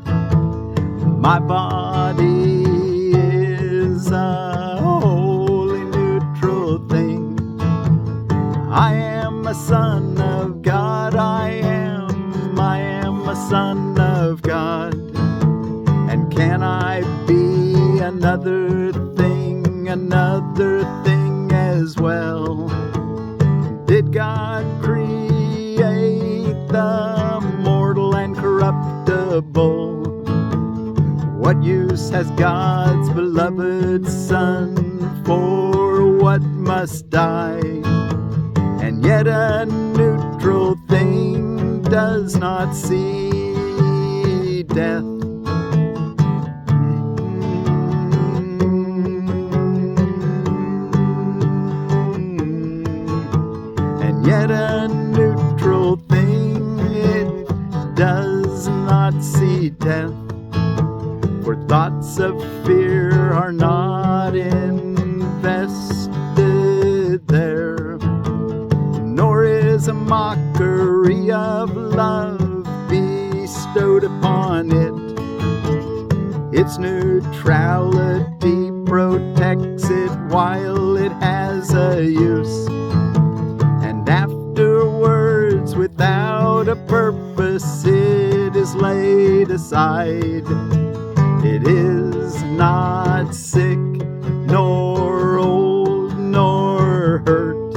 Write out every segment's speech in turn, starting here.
My body is a wholly neutral thing. I am a son of God. I am a son of God. And can I be another thing as well? Did God create the mortal and corruptible? What use has God's beloved Son for what must die? And yet a neutral thing does not see death. And yet a neutral thing, it does not see death. For thoughts of fear are not invested there, nor is a mockery of love bestowed upon it. Its neutrality protects it while it has a use, and afterwards, without a purpose, it is laid aside. It is not sick, nor old, nor hurt.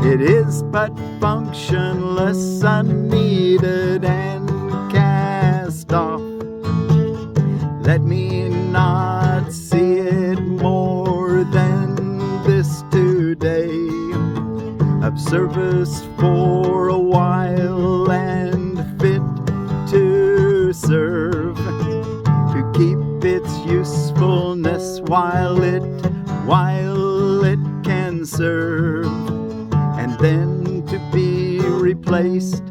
It is but functionless, unneeded, and cast off. Let me not see it more than this today. Of service for a while and fit to serve, to keep its usefulness while it can serve, and then to be replaced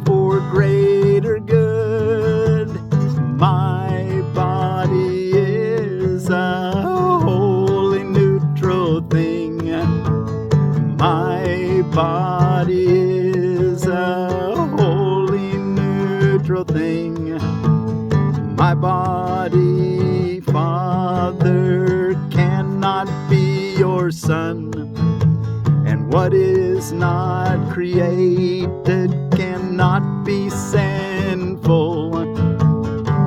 for greater good. My body is a wholly neutral thing. My body is a wholly neutral thing. My body, Father, cannot be your son, and what is not created cannot be sinful.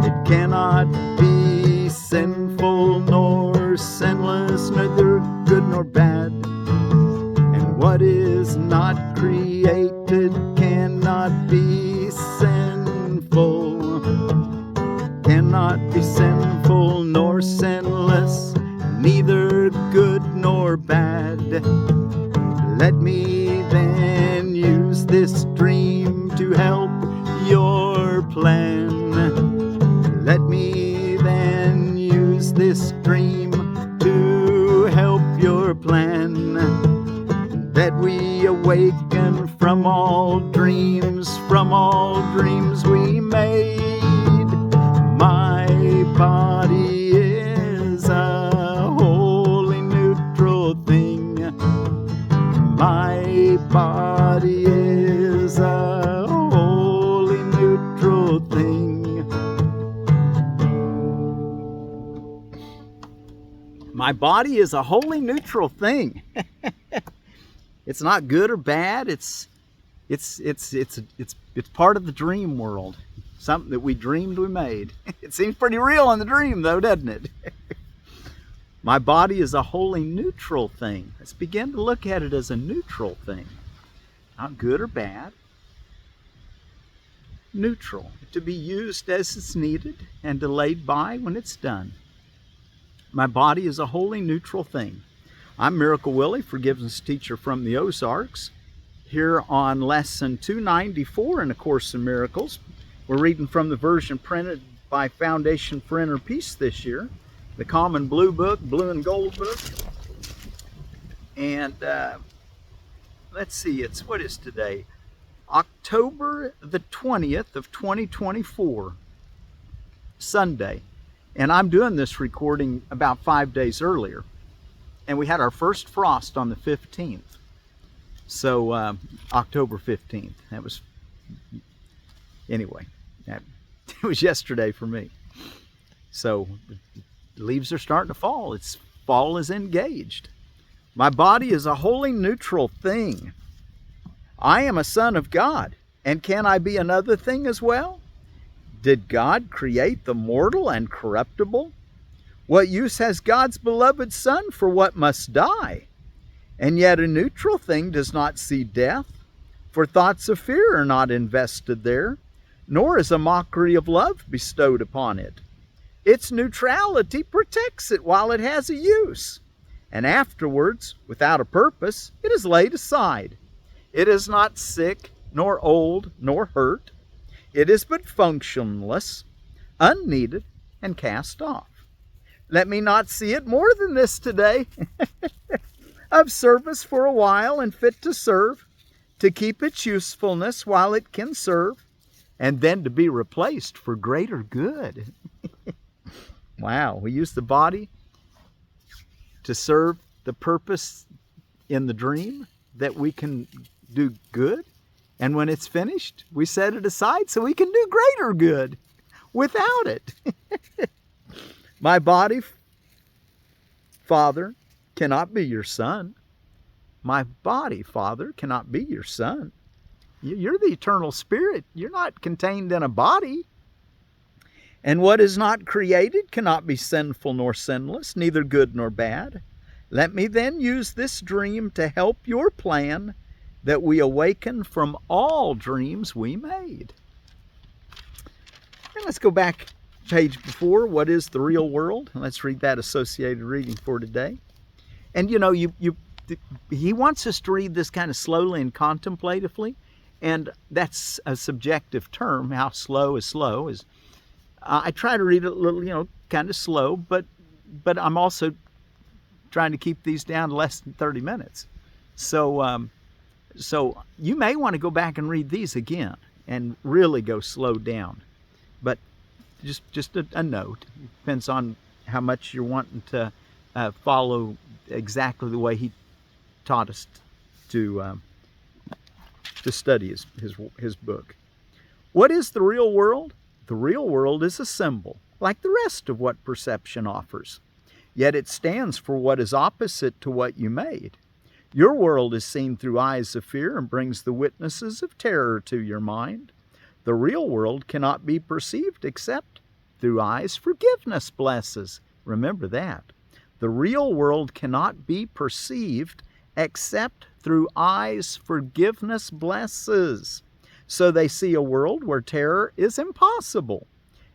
It cannot be sinful, nor sinless, neither good nor bad. And what is not created cannot be sinful. Cannot be sinful nor sinless, neither good nor bad. Let me then use this dream to help your plan. Let me then use this dream to help your plan. That we awaken from all dreams we made. My body is a wholly neutral thing. My body is a wholly neutral thing. My body is a wholly neutral thing. It's not good or bad. It's part of the dream world. Something that we dreamed we made. It seems pretty real in the dream though, doesn't it? My body is a wholly neutral thing. Let's begin to look at it as a neutral thing. Not good or bad. Neutral. To be used as it's needed and delayed by when it's done. My body is a wholly neutral thing. I'm Miracle Willie, forgiveness teacher from the Ozarks. Here on lesson 294 in A Course in Miracles. We're reading from the version printed by Foundation for Inner Peace this year. The Common Blue Book, Blue and Gold Book. And let's see, what is today? October the 20th of 2024, Sunday. And I'm doing this recording about 5 days earlier. And we had our first frost on the 15th. So October 15th. That was, anyway. It was yesterday for me. So the leaves are starting to fall. Fall is engaged. My body is a wholly neutral thing. I am a son of God, and can I be another thing as well? Did God create the mortal and corruptible? What use has God's beloved Son for what must die? And yet a neutral thing does not see death, for thoughts of fear are not invested there, nor is a mockery of love bestowed upon it. Its neutrality protects it while it has a use, and afterwards, without a purpose, it is laid aside. It is not sick, nor old, nor hurt. It is but functionless, unneeded, and cast off. Let me not see it more than this today. Of service for a while and fit to serve, to keep its usefulness while it can serve, and then to be replaced for greater good. Wow, we use the body to serve the purpose in the dream that we can do good. And when it's finished, we set it aside so we can do greater good without it. My body, Father, cannot be your son. My body, Father, cannot be your son. You're the eternal spirit. You're not contained in a body. And what is not created cannot be sinful nor sinless, neither good nor bad. Let me then use this dream to help your plan, that we awaken from all dreams we made. And let's go back page before. What is the real world? Let's read that associated reading for today. And you know, he wants us to read this kind of slowly and contemplatively, and that's a subjective term. How slow is slow is. I try to read it a little, kind of slow, but I'm also trying to keep these down to less than 30 minutes. So you may want to go back and read these again and really go slow down. But just a note. It depends on how much you're wanting to follow exactly the way he taught us to study his book. What is the real world? The real world is a symbol, like the rest of what perception offers. Yet it stands for what is opposite to what you made. Your world is seen through eyes of fear and brings the witnesses of terror to your mind. The real world cannot be perceived except through eyes forgiveness blesses. Remember that. The real world cannot be perceived except through eyes forgiveness blesses. So they see a world where terror is impossible,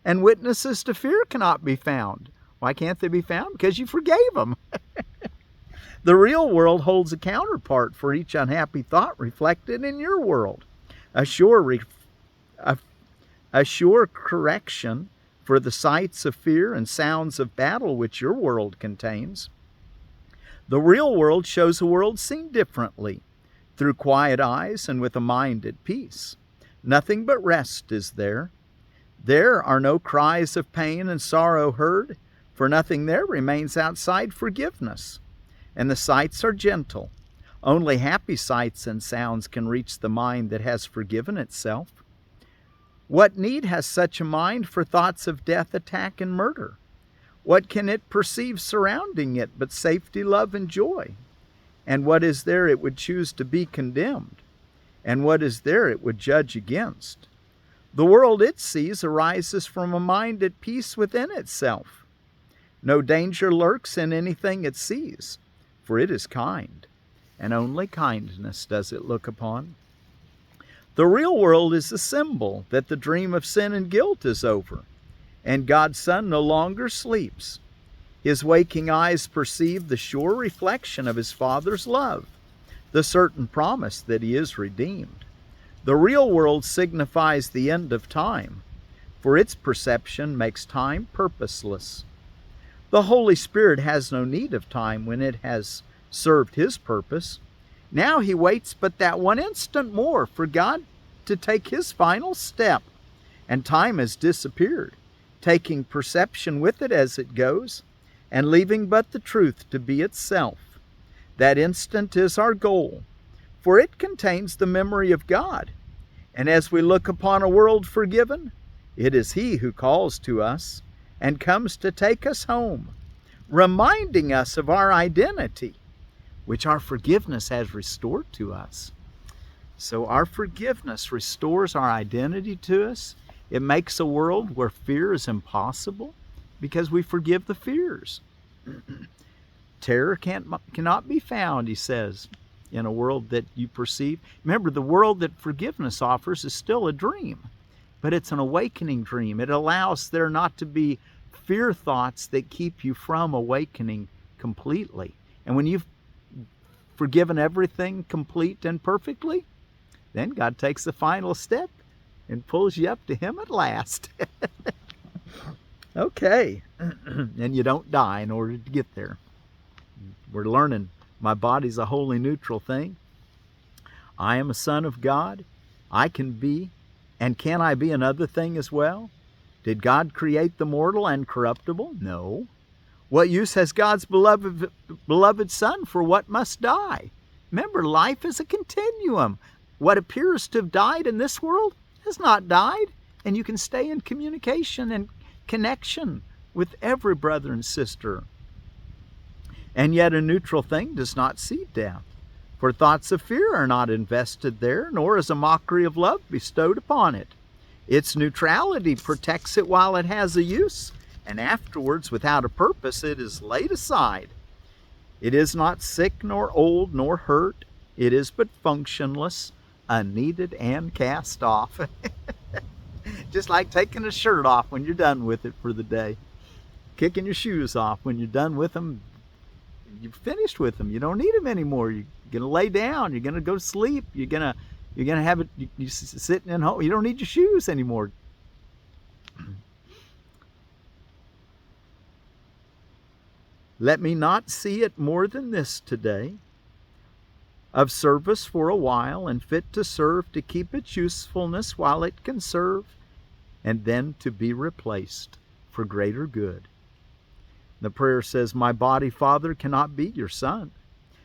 and witnesses to fear cannot be found. Why can't they be found? Because you forgave them. The real world holds a counterpart for each unhappy thought reflected in your world. A sure correction for the sights of fear and sounds of battle which your world contains. The real world shows a world seen differently, through quiet eyes and with a mind at peace. Nothing but rest is there. There are no cries of pain and sorrow heard, for nothing there remains outside forgiveness. And the sights are gentle. Only happy sights and sounds can reach the mind that has forgiven itself. What need has such a mind for thoughts of death, attack, and murder? What can it perceive surrounding it but safety, love, and joy? And what is there it would choose to be condemned? And what is there it would judge against? The world it sees arises from a mind at peace within itself. No danger lurks in anything it sees, for it is kind, and only kindness does it look upon. The real world is a symbol that the dream of sin and guilt is over, and God's Son no longer sleeps. His waking eyes perceive the sure reflection of his Father's love, the certain promise that he is redeemed. The real world signifies the end of time, for its perception makes time purposeless. The Holy Spirit has no need of time when it has served his purpose. Now he waits but that one instant more for God to take his final step, and time has disappeared, taking perception with it as it goes, and leaving but the truth to be itself. That instant is our goal, for it contains the memory of God. And as we look upon a world forgiven, It is He who calls to us and comes to take us home, reminding us of our identity, which our forgiveness has restored to us. So our forgiveness restores our identity to us. It makes a world where fear is impossible because we forgive the fears. Terror cannot be found, he says, in a world that you perceive. Remember, the world that forgiveness offers is still a dream, but it's an awakening dream. It allows there not to be fear thoughts that keep you from awakening completely. And when you've forgiven everything complete and perfectly, then God takes the final step and pulls you up to Him at last. Okay. And you don't die in order to get there. We're learning my body's a wholly neutral thing. I am a son of God. I can be, and can I be another thing as well? Did God create the mortal and corruptible? No. What use has God's beloved Son for what must die? Remember, life is a continuum. What appears to have died in this world has not died, and you can stay in communication and connection with every brother and sister. And yet a neutral thing does not see death, for thoughts of fear are not invested there, nor is a mockery of love bestowed upon it. Its neutrality protects it while it has a use, and afterwards, without a purpose, it is laid aside. It is not sick, nor old, nor hurt. It is but functionless, unneeded, and cast off. Just like taking a shirt off when you're done with it for the day. Kicking your shoes off when you're done with them. You're finished with them. You don't need them anymore. You're going to lay down. You're going to go to sleep. You're going to have it. You're sitting in home. You don't need your shoes anymore. Let me not see it more than this today, of service for a while and fit to serve, to keep its usefulness while it can serve, and then to be replaced for greater good. The prayer says, my body, Father, cannot be your son,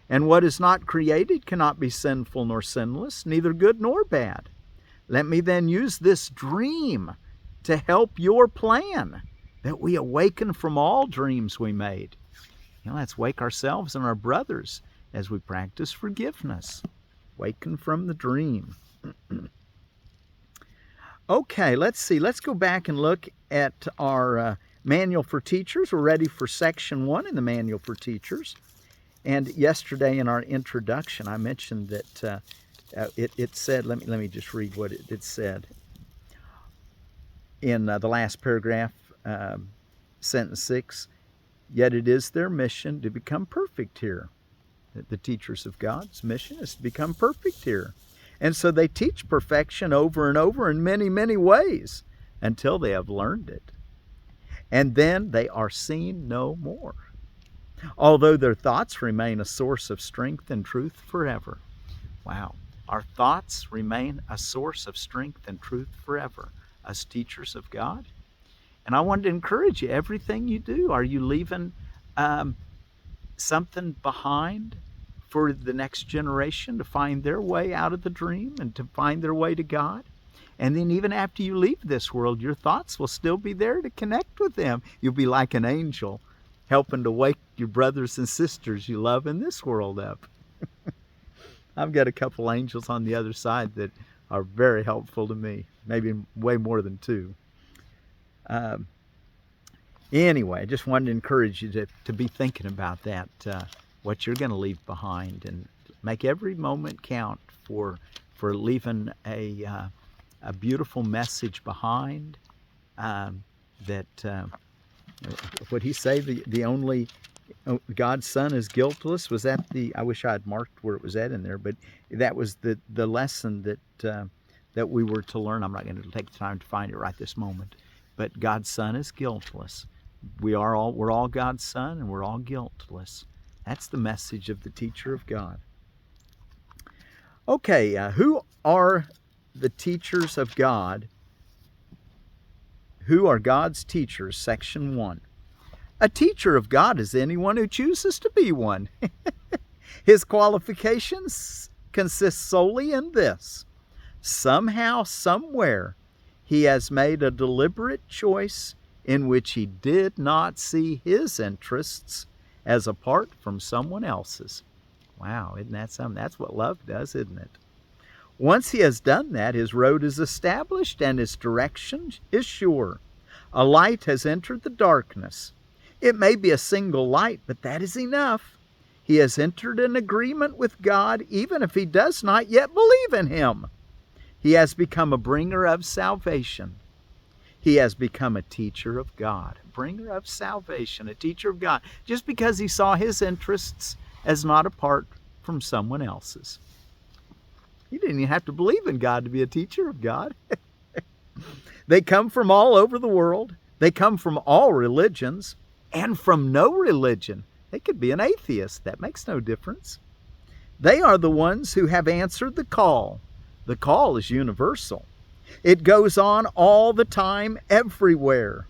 and what is not created cannot be sinful nor sinless, neither good nor bad. Let me then use this dream to help your plan, that we awaken from all dreams we made. Let's wake ourselves and our brothers as we practice forgiveness. Waken from the dream. Okay, let's see. Let's go back and look at our Manual for Teachers. We're ready for Section 1 in the Manual for Teachers. And yesterday in our introduction, I mentioned that it said, let me just read what it said. In the last paragraph, sentence 6, yet it is their mission to become perfect here. The teachers of God's mission is to become perfect here. And so they teach perfection over and over in many, many ways until they have learned it. And then they are seen no more, although their thoughts remain a source of strength and truth forever. Wow. Our thoughts remain a source of strength and truth forever as teachers of God. And I wanted to encourage you, everything you do, are you leaving something behind for the next generation to find their way out of the dream and to find their way to God? And then even after you leave this world, your thoughts will still be there to connect with them. You'll be like an angel helping to wake your brothers and sisters you love in this world up. I've got a couple angels on the other side that are very helpful to me, maybe way more than two. Anyway, I just wanted to encourage you to be thinking about that, what you're going to leave behind, and make every moment count for leaving a beautiful message behind. That what he say, the only God's Son is guiltless. Was that I wish I had marked where it was at in there, but that was the lesson that we were to learn. I'm not going to take the time to find it right this moment, but God's Son is guiltless. We're all God's Son, and we're all guiltless. That's the message of the teacher of God. Okay, who are the teachers of God? Who are God's teachers? Section 1. A teacher of God is anyone who chooses to be one. His qualifications consist solely in this: somehow, somewhere, He has made a deliberate choice in which he did not see his interests as apart from someone else's. Wow, isn't that something? That's what love does, isn't it? Once he has done that, his road is established and his direction is sure. A light has entered the darkness. It may be a single light, but that is enough. He has entered an agreement with God, even if he does not yet believe in him. He has become a bringer of salvation. He has become a teacher of God, a bringer of salvation, a teacher of God, just because he saw his interests as not apart from someone else's. He didn't even have to believe in God to be a teacher of God. They come from all over the world. They come from all religions and from no religion. They could be an atheist. That makes no difference. They are the ones who have answered the call. The call is universal. It goes on all the time, everywhere.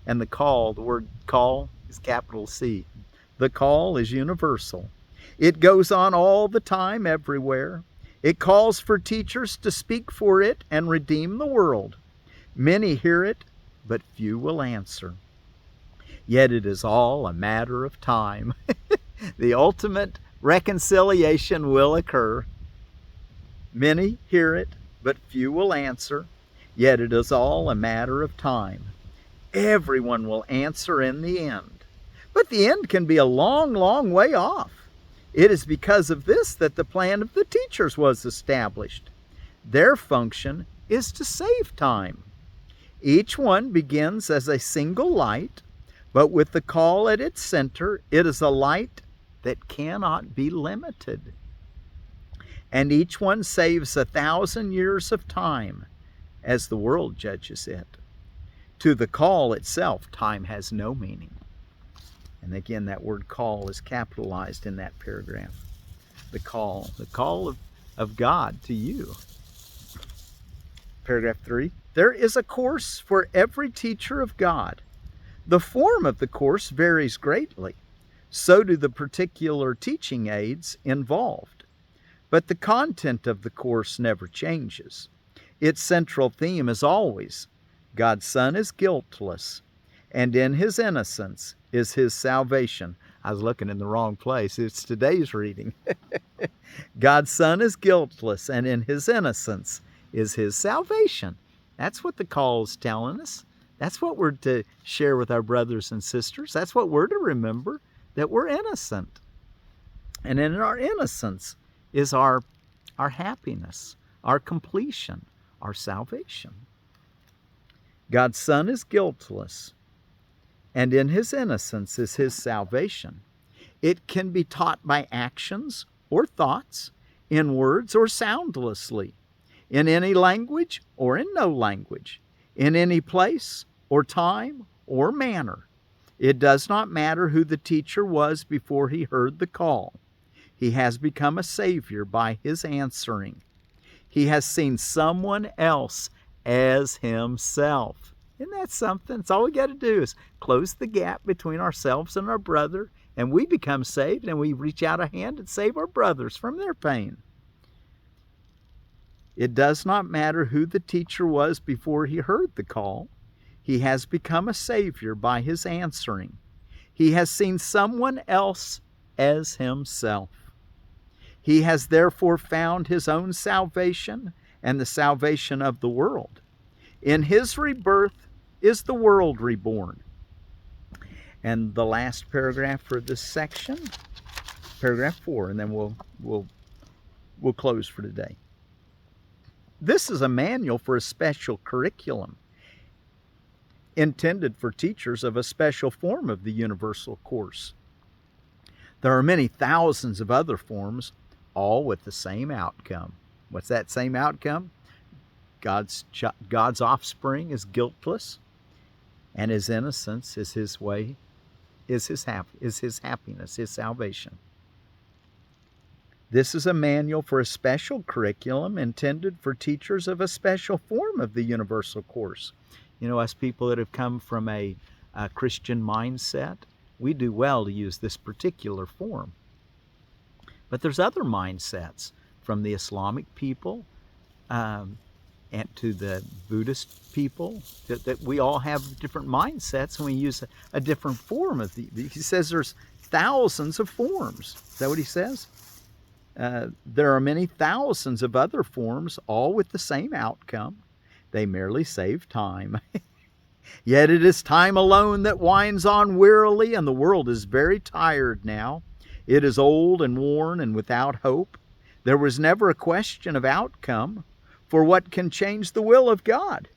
And the word call is capital C. The call is universal. It goes on all the time, everywhere. It calls for teachers to speak for it and redeem the world. Many hear it, but few will answer. Yet it is all a matter of time. The ultimate reconciliation will occur. Many hear it, but few will answer. Yet it is all a matter of time. Everyone will answer in the end. But the end can be a long, long way off. It is because of this that the plan of the teachers was established. Their function is to save time. Each one begins as a single light, but with the call at its center, it is a light that cannot be limited. And each one saves 1,000 years of time as the world judges it. To the call itself, time has no meaning. And again, that word call is capitalized in that paragraph. The call of God to you. Paragraph 3. There is a course for every teacher of God. The form of the course varies greatly. So do the particular teaching aids involved. But the content of the course never changes. Its central theme is always, God's Son is guiltless, and in his innocence is his salvation. I was looking in the wrong place. It's today's reading. God's Son is guiltless, and in his innocence is his salvation. That's what the call is telling us. That's what we're to share with our brothers and sisters. That's what we're to remember, that we're innocent. And in our innocence is our happiness, our completion, our salvation. God's Son is guiltless, and in his innocence is his salvation. It can be taught by actions or thoughts, in words or soundlessly, in any language or in no language, in any place or time or manner. It does not matter who the teacher was before he heard the call. He has become a Savior by his answering. He has seen someone else as himself. Isn't that something? It's all we got to do is close the gap between ourselves and our brother, and we become saved, and we reach out a hand and save our brothers from their pain. It does not matter who the teacher was before he heard the call. He has become a Savior by his answering. He has seen someone else as himself. He has therefore found his own salvation and the salvation of the world. In his rebirth is the world reborn. And the last paragraph for this section, paragraph 4, and then we'll close for today. This is a manual for a special curriculum intended for teachers of a special form of the universal course. There are many thousands of other forms, all with the same outcome. What's that same outcome? God's offspring is guiltless, and his innocence is his way, is his happiness, his salvation. This is a manual for a special curriculum intended for teachers of a special form of the universal course. You know, us people that have come from a Christian mindset, we do well to use this particular form. But there's other mindsets from the Islamic people, and to the Buddhist people, that we all have different mindsets and we use a different form of he says there's thousands of forms. Is that what he says? There are many thousands of other forms, all with the same outcome. They merely save time. Yet it is time alone that winds on wearily, and the world is very tired now. It is old and worn and without hope. There was never a question of outcome, for what can change the will of God?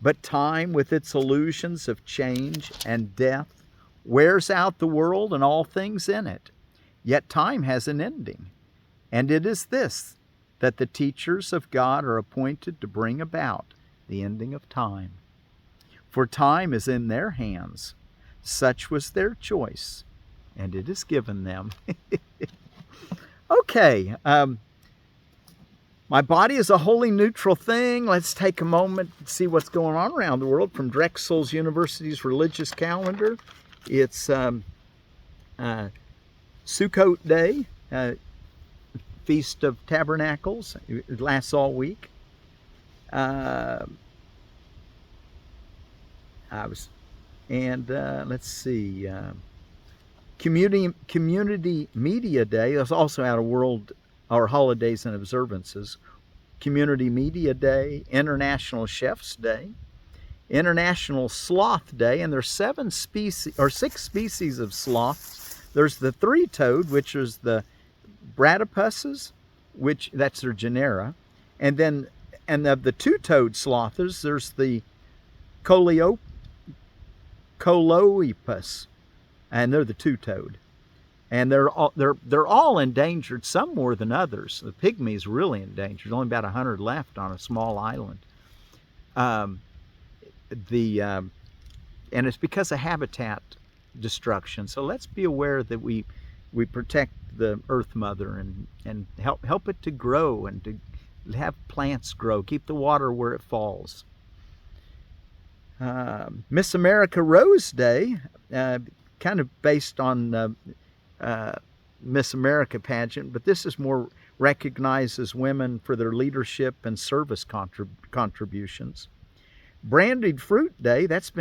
But time, with its illusions of change and death, wears out the world and all things in it. Yet time has an ending, and it is this, that the teachers of God are appointed to bring about the ending of time. For time is in their hands. Such was their choice, and it is given them. Okay, my body is a wholly neutral thing. Let's take a moment and see what's going on around the world from Drexel's University's religious calendar. It's Sukkut Day, Feast of Tabernacles. It lasts all week. Let's see. Community Media Day. There's also out of world our holidays and observances. Community Media Day, International Chef's Day, International Sloth Day, and there's 6 species of sloths. There's the three-toed, which is the bradypuses, which that's their genera, and of the two-toed sloths, there's the Coloepus, and they're the two-toed. And they're all endangered, some more than others. The pygmy's really endangered. There's only about 100 left on a small island. And it's because of habitat destruction. So let's be aware that we protect the Earth Mother and help it to grow and to have plants grow. Keep the water where it falls. Miss America Rose Day, kind of based on Miss America pageant, but this is more recognizes women for their leadership and service contributions. Brandied Fruit Day, they've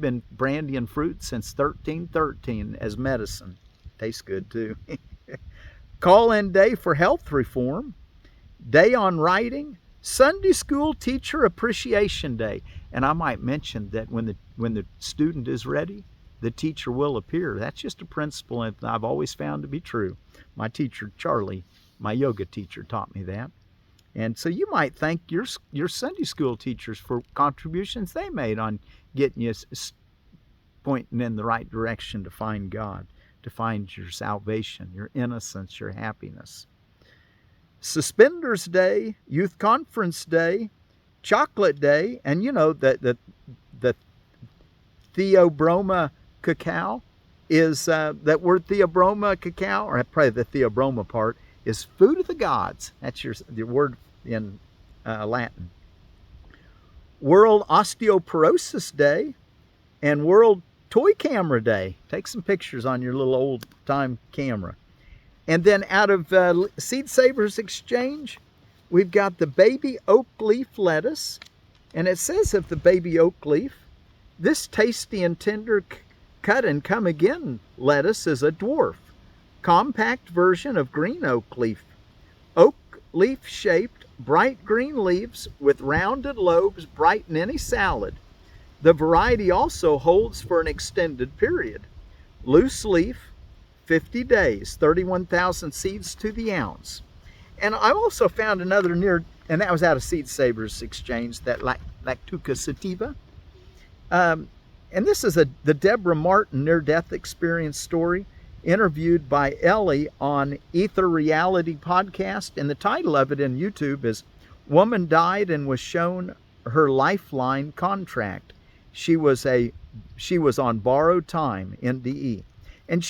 been brandying fruit since 1313 as medicine. Tastes good too. Call-in Day for health reform. Day on writing. Sunday School Teacher Appreciation Day. And I might mention that when the student is ready, the teacher will appear. That's just a principle that I've always found to be true. My teacher, Charlie, my yoga teacher, taught me that. And so you might thank your Sunday school teachers for contributions they made on getting you pointing in the right direction to find God, to find your salvation, your innocence, your happiness. Suspenders Day, Youth Conference Day, Chocolate Day, and you know the Theobroma cacao is that word Theobroma cacao, or probably the Theobroma part, is food of the gods. That's your word in Latin. World Osteoporosis Day and World Toy Camera Day. Take some pictures on your little old time camera. And then out of Seed Savers Exchange, we've got the baby Oakleaf lettuce. And it says of the baby Oakleaf, this tasty and tender cut and come again lettuce is a dwarf, compact version of green oak leaf. Oak leaf shaped, bright green leaves with rounded lobes brighten any salad. The variety also holds for an extended period. Loose leaf, 50 days, 31,000 seeds to the ounce. And I also found another and that was out of Seed Savers Exchange, that Lactuca sativa. And this is the Deborah Martin near-death experience story, interviewed by Ellie on Ether Reality podcast. And the title of it in YouTube is Woman Died and Was Shown Her Lifeline Contract. She was on borrowed time, NDE. And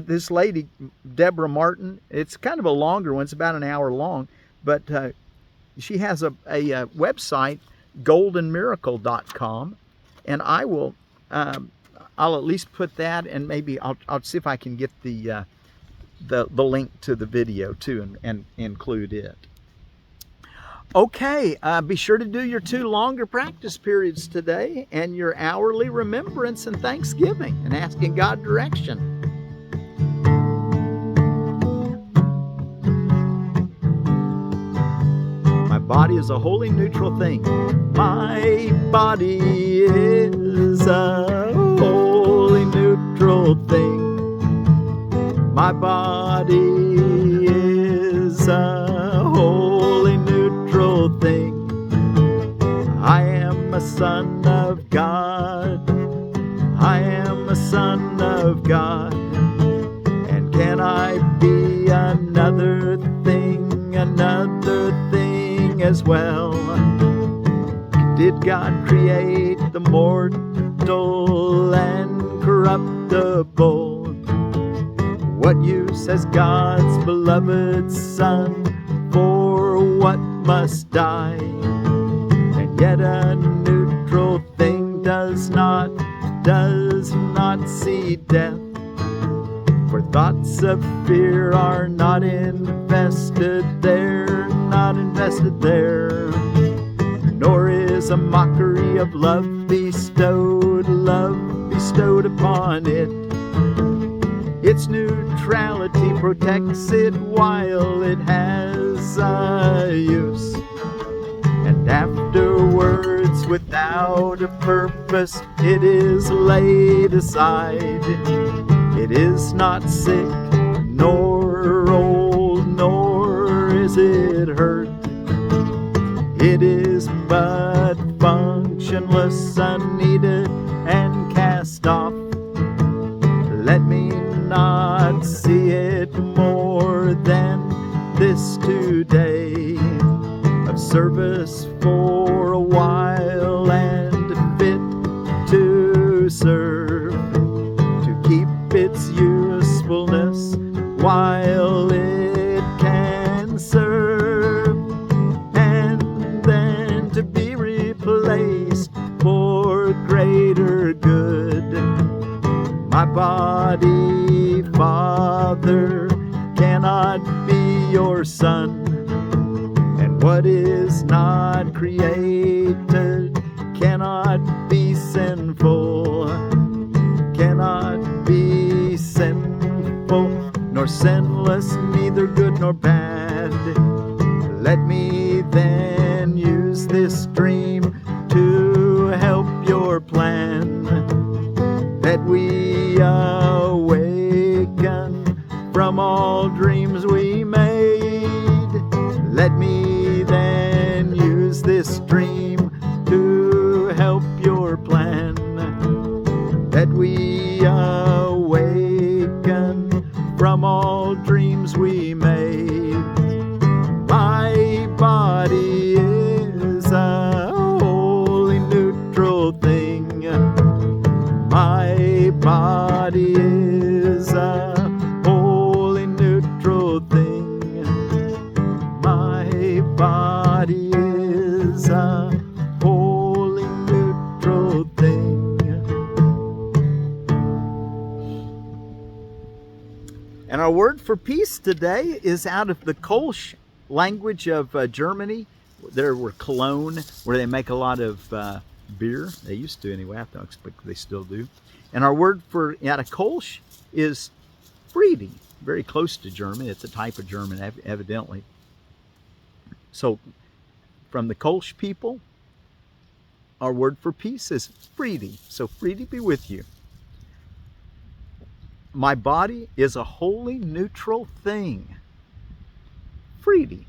this lady, Deborah Martin, it's kind of a longer one. It's about an hour long. But she has a website, goldenmiracle.com. And I'll at least put that, and maybe I'll see if I can get the link to the video too and include it. Okay, be sure to do your 2 longer practice periods today and your hourly remembrance and thanksgiving and asking God direction. My body is a wholly neutral thing. My body is a wholly neutral thing. My body is a wholly neutral thing. I am a son of God. I am a son of God. And can I be another thing as well? Did God create the mortal and corruptible? What use has God's beloved Son for what must die? And yet a neutral thing does not see death. For thoughts of fear are not invested there, nor is a mockery of love bestowed upon it. Its neutrality protects it while it has a use. And afterwards, without a purpose, it is laid aside. It is not sick, nor old, nor is it hurt. It is but functionless, unneeded, and cast off. Let me not see it more than this today, of service for a while and fit to serve, to keep its usefulness while it can serve, and then to be replaced for greater good. My body, Father, cannot be your son, and what is not created cannot be sinful, nor sinless, neither good nor bad. Let me then use this dream to help your plan, that we awaken from all dreams we made. Let me then use this dream to help your plan, that we awaken from all dreams we made. My body is a wholly neutral thing. My body is a wholly neutral thing. My body is a wholly neutral thing. And our word for peace today is out of the Kolsch language of Germany. There were Cologne, where they make a lot of beer. They used to anyway. I don't expect they still do. And our word for out of Kolsch is Fredde, very close to German. It's a type of German, evidently. So from the Kolsch people, our word for peace is Fredde. So Fredde be with you. My body is a wholly neutral thing. Fredde.